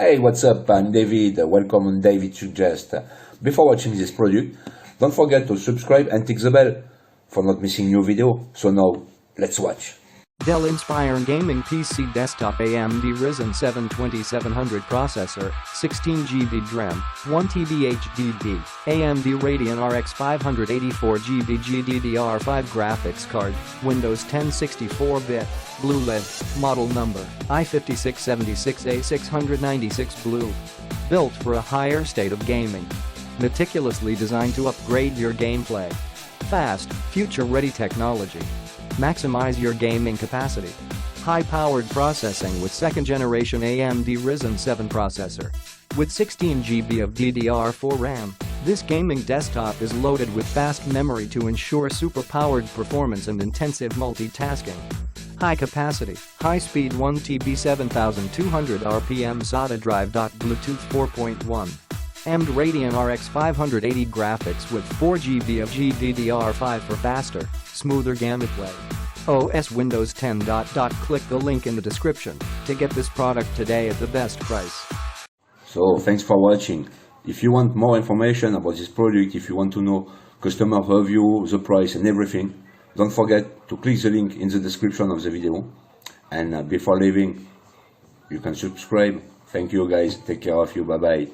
Hey, what's up? I'm David. Welcome on David Suggest. Before watching this product, don't forget to subscribe and tick the bell for not missing new video. So now, let's watch. Dell Inspiron Gaming PC Desktop AMD Ryzen 7 2700 Processor, 16GB DRAM, 1TB HDD, AMD Radeon RX580 DDR4 Graphics Card, Windows 10 64-bit, Blue LED, Model Number, i5676A696 Blue. Built for a higher state of gaming. Meticulously designed to upgrade your gameplay. Fast, future-ready technology. Maximize your gaming capacity. High-powered processing with second-generation AMD Ryzen 7 processor. With 16GB of DDR4 RAM, this gaming desktop is loaded with fast memory to ensure super-powered performance and intensive multitasking. High capacity, high-speed 1TB 7200 RPM SATA drive.Bluetooth 4.1. Amd Radeon RX580 Graphics with 4GB of GDDR5 for faster, smoother gameplay. OS Windows 10. Click the link in the description to get this product today at the best price. So, thanks for watching. If you want more information about this product, if you want to know customer review, the price and everything, don't forget to click the link in the description of the video. And before leaving, you can subscribe. Thank you guys. Take care of you. Bye bye.